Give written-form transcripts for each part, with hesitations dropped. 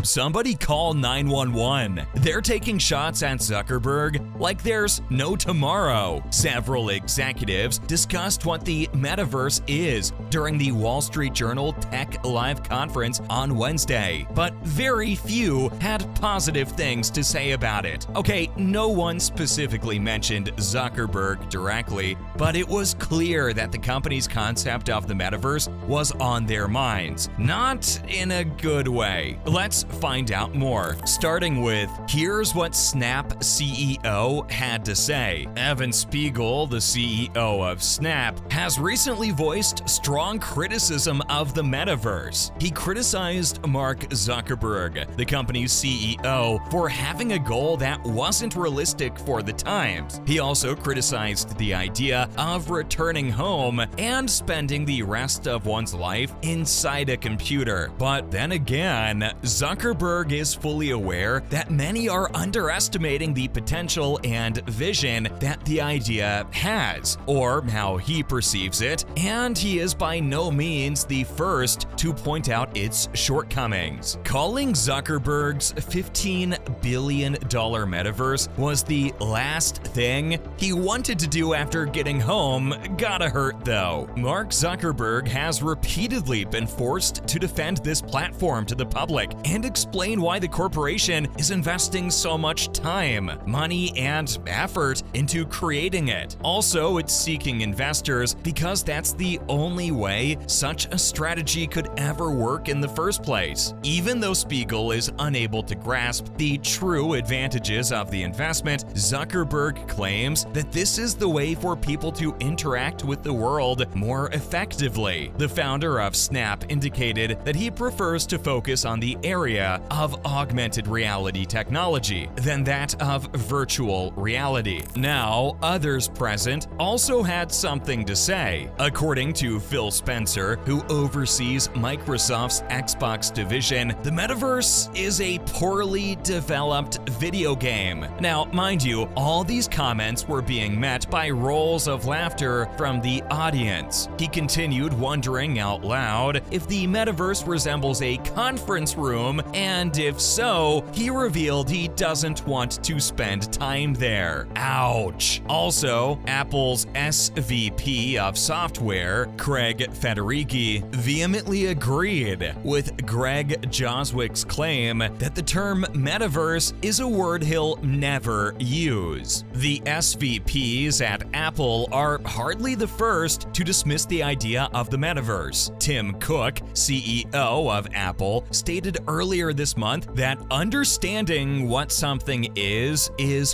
Somebody call 911. They're taking shots at Zuckerberg like there's no tomorrow. Several executives discussed what the Metaverse is during the Wall Street Journal Tech Live conference on Wednesday, but very few had positive things to say about it. Okay, no one specifically mentioned Zuckerberg directly, but it was clear that the company's concept of the Metaverse was on their minds. Not in a good way. Let's find out more. Starting with, here's what Snap CEO had to say. Evan Spiegel, the CEO of Snap, has recently voiced strong criticism of the Metaverse. He criticized Mark Zuckerberg, the company's CEO, for having a goal that wasn't realistic for the times. He also criticized the idea of returning home and spending the rest of one's life inside a computer. But then again, Zuckerberg is fully aware that many are underestimating the potential and vision that the idea has, or how he perceives it, and he is by no means the first to point out its shortcomings. Calling Zuckerberg's $15 billion Metaverse was the last thing he wanted to do after getting home gotta hurt though. Mark Zuckerberg has repeatedly been forced to defend this platform to the public and explain why the corporation is investing so much time, money, and effort into creating it. Also, it's seeking investors because that's the only way such a strategy could ever work in the first place. Even though Spiegel is unable to grasp the true advantages of the investment, Zuckerberg claims that this is the way for people to interact with the world more effectively. The founder of Snap indicated that he prefers to focus on the area of augmented reality technology than that of virtual reality. Now, others present also had something to say. According to Phil Spencer, who oversees Microsoft's Xbox division, the Metaverse is a poorly developed video game. Now, mind you, all these comments were being met by rolls of laughter from the audience. He continued wondering out loud if the Metaverse resembles a conference room, and if so, he revealed he doesn't want to spend time there. Ouch. Also, Apple's SVP of software, Craig Federighi, vehemently agreed with Greg Joswick's claim that the term Metaverse is a word he'll never use. The SVPs at Apple are hardly the first to dismiss the idea of the Metaverse. Tim Cook, CEO of Apple, stated earlier this month that understanding what something is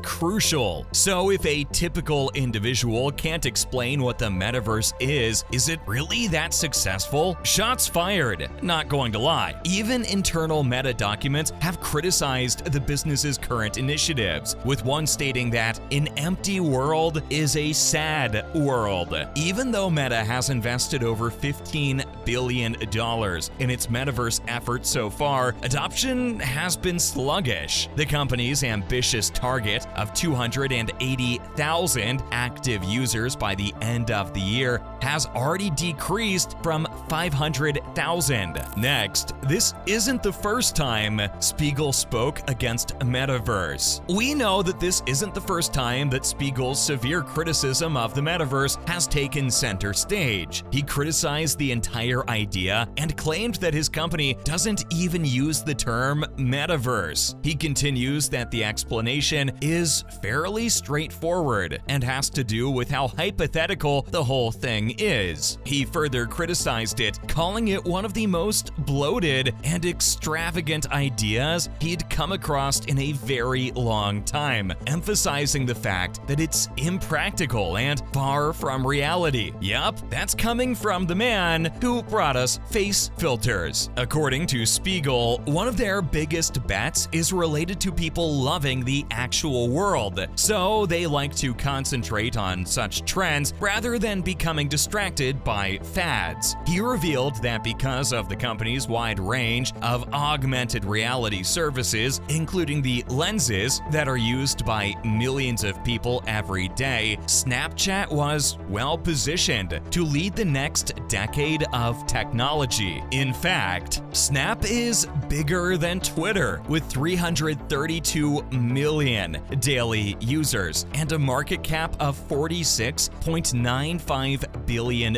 crucial. So if a typical individual can't explain what the Metaverse is it really that successful? Shots fired. Not going to lie. Even internal Meta documents have criticized the business's current initiatives, with one stating that an empty world is a sad world. Even though Meta has invested over $15 billion in its Metaverse efforts so far, adoption has been sluggish. The company's ambitious target of 280,000 active users by the end of the year has already decreased from 500,000. Next, this isn't the first time Spiegel spoke against Metaverse. We know that this isn't the first time that Spiegel's severe criticism of the Metaverse has taken center stage. He criticized the entire idea and claimed that his company doesn't even use the term Metaverse. He continues that the explanation is fairly straightforward and has to do with how hypothetical the whole thing is. He further criticized it, calling it one of the most bloated and extravagant ideas he'd come across in a very long time, emphasizing the fact that it's impractical and far from reality. Yup, that's coming from the man who brought us face filters. According to Spiegel, one of their biggest bets is related to people loving the actual world, so they like to concentrate on such trends rather than becoming distracted by fads. He revealed that because of the company's wide range of augmented reality services, including the lenses that are used by millions of people every day, Snapchat was well positioned to lead the next decade of of technology. In fact, Snap is bigger than Twitter, with 332 million daily users and a market cap of $46.95 billion.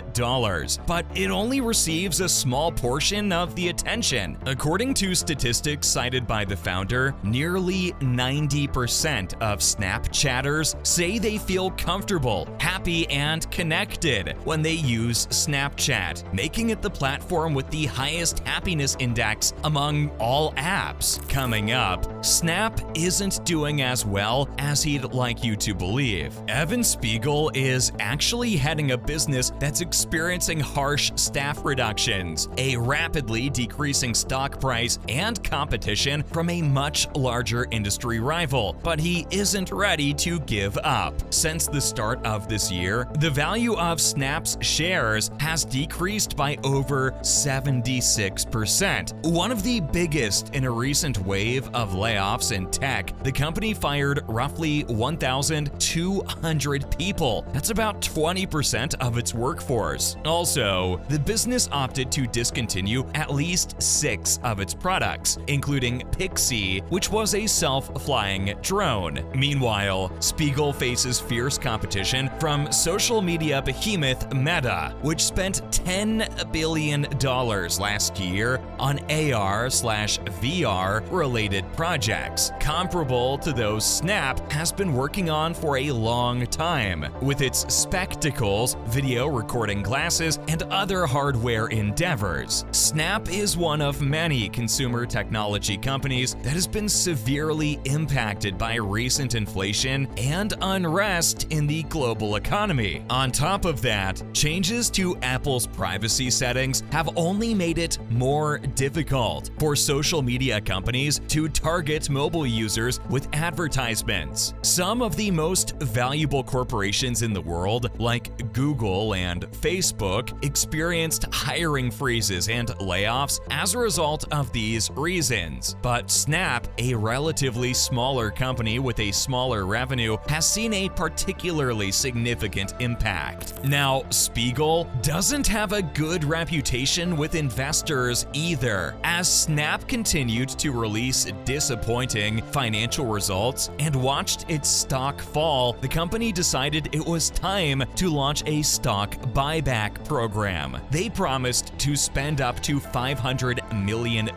But it only receives a small portion of the attention. According to statistics cited by the founder, nearly 90% of Snapchatters say they feel comfortable, happy, and connected when they use Snapchat, making it the platform with the highest happiness index among all apps. Coming up, Snap isn't doing as well as he'd like you to believe. Evan Spiegel is actually heading a business that's experiencing harsh staff reductions, a rapidly decreasing stock price, and competition from a much larger industry rival, but he isn't ready to give up. Since the start of this year, the value of Snap's shares has decreased by over 76%. One of the biggest in a recent wave of layoffs in tech, the company fired roughly 1,200 people. That's about 20% of its workforce. Also, the business opted to discontinue at least 6 of its products, including Pixie, which was a self-flying drone. Meanwhile, Spiegel faces fierce competition from social media behemoth Meta, which spent $10 billion last year on AR/VR related projects, comparable to those Snap has been working on for a long time, with its spectacles, video recording glasses, and other hardware endeavors. Snap is one of many consumer technology companies that has been severely impacted by recent inflation and unrest in the global economy. On top of that, changes to Apple's privacy settings have only made it more difficult for social media companies to target mobile users with advertisements. Some of the most valuable corporations in the world, like Google and Facebook, experienced hiring freezes and layoffs as a result of these reasons. But Snap, a relatively smaller company with a smaller revenue, has seen a particularly significant impact. Now, Spiegel doesn't have a good reputation with investors either. As Snap continued to release disappointing financial results and watched its stock fall, the company decided it was time to launch a stock buyback program. They promised to spend up to $500 million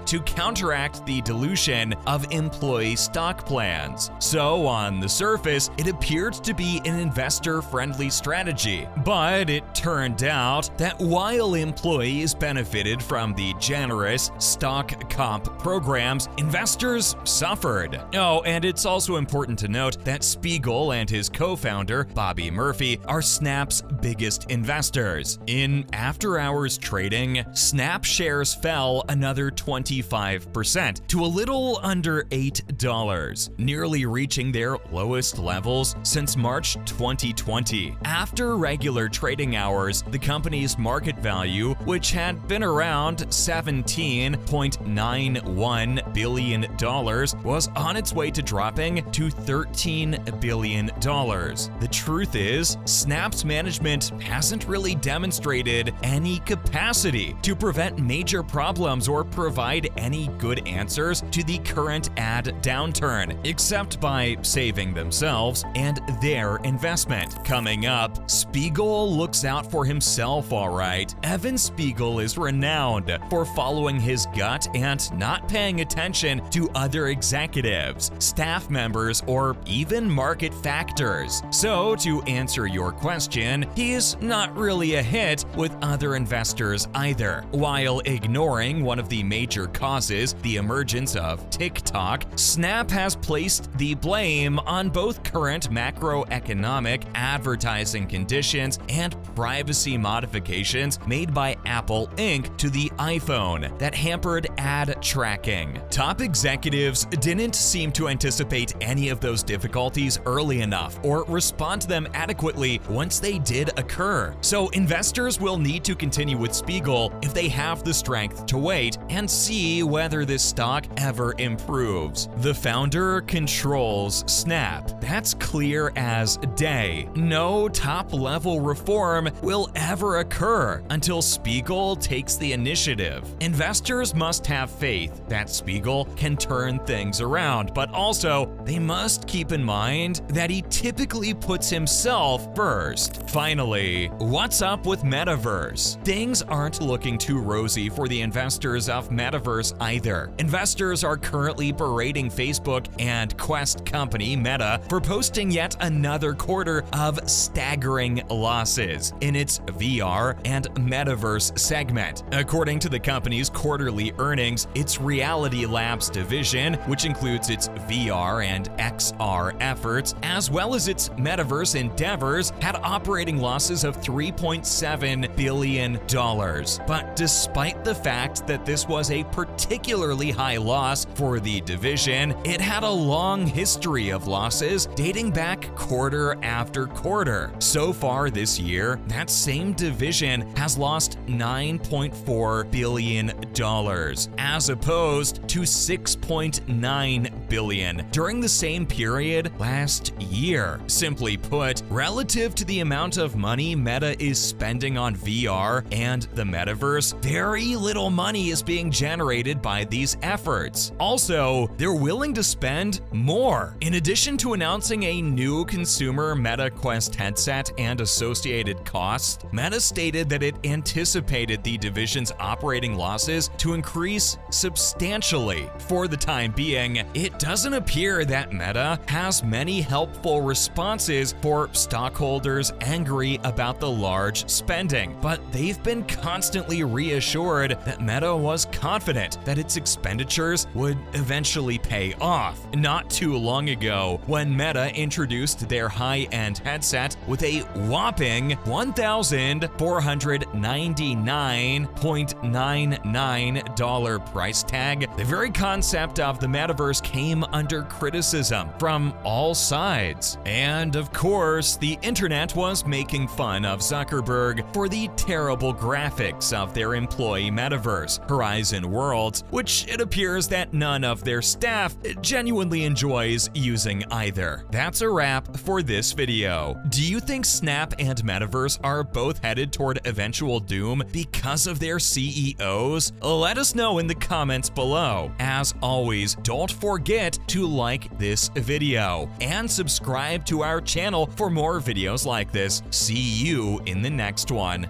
to counteract the dilution of employee stock plans. So, on the surface, it appeared to be an investor-friendly strategy. But it turned out that while employees benefited from the generous stock comp programs, investors suffered. Oh, and it's also important to note that Spiegel and his co-founder, Bobby Murphy, are Snap's biggest investors. In after-hours trading, Snap shares fell another 25% to a little under $8, nearly reaching their lowest levels since March 2020. After regular trading hours, the company's market value, which had been around $17.91 billion, was on its way to dropping to $13 billion. The truth is, Snap's management hasn't really demonstrated any capacity to prevent major problems or provide any good answers to the current ad downturn, except by saving themselves and their investment. Coming up, Spiegel looks out for himself, alright. Evan Spiegel is renowned for following his gut and not paying attention to other executives, staff members, or even market factors. So, to answer your question, he's not really a hit with other investors either. While ignoring one of the major causes, the emergence of TikTok, Snap has placed the blame on both current macroeconomic advertising conditions and privacy modifications made by Apple Inc. to the iPhone that hampered ad tracking. Top executives didn't seem to anticipate any of those difficulties early enough or respond to them adequately once they did occur. So investors will need to continue with Spiegel if they have the strength to wait and see whether this stock ever improves. The founder controls Snap. That's clear as day. No top-level reform storm will ever occur until Spiegel takes the initiative. Investors must have faith that Spiegel can turn things around, but also they must keep in mind that he typically puts himself first. Finally, what's up with Metaverse? Things aren't looking too rosy for the investors of Metaverse either. Investors are currently berating Facebook and Quest company Meta for posting yet another quarter of staggering losses in its VR and Metaverse segment. According to the company's quarterly earnings, its Reality Labs division, which includes its VR and XR efforts, as well as its Metaverse endeavors, had operating losses of $3.7 billion. But despite the fact that this was a particularly high loss for the division, it had a long history of losses dating back quarter after quarter. So far this year, that same division has lost $9.4 billion, as opposed to $6.9 billion during the same period last year. Simply put, relative to the amount of money Meta is spending on VR and the Metaverse, very little money is being generated by these efforts. Also, they're willing to spend more. In addition to announcing a new consumer Meta Quest headset and associated costs, Meta stated that it anticipated the division's operating losses to increase substantially. For the time being, it doesn't appear that Meta has many helpful responses for stockholders angry about the large spending, but they've been constantly reassured that Meta was confident that its expenditures would eventually pay off. Not too long ago, when Meta introduced their high-end headset with a whopping $1,499.99 price tag, the very concept of the Metaverse came under criticism from all sides. And of course, the internet was making fun of Zuckerberg for the terrible graphics of their employee Metaverse, Horizon Worlds, which it appears that none of their staff genuinely enjoys using either. That's a wrap for this video. Do you think Snap and Metaverse are both headed toward eventual doom because of their CEOs? Let us know in the comments below. As always, don't forget to like this video and subscribe to our channel for more videos like this. See you in the next one.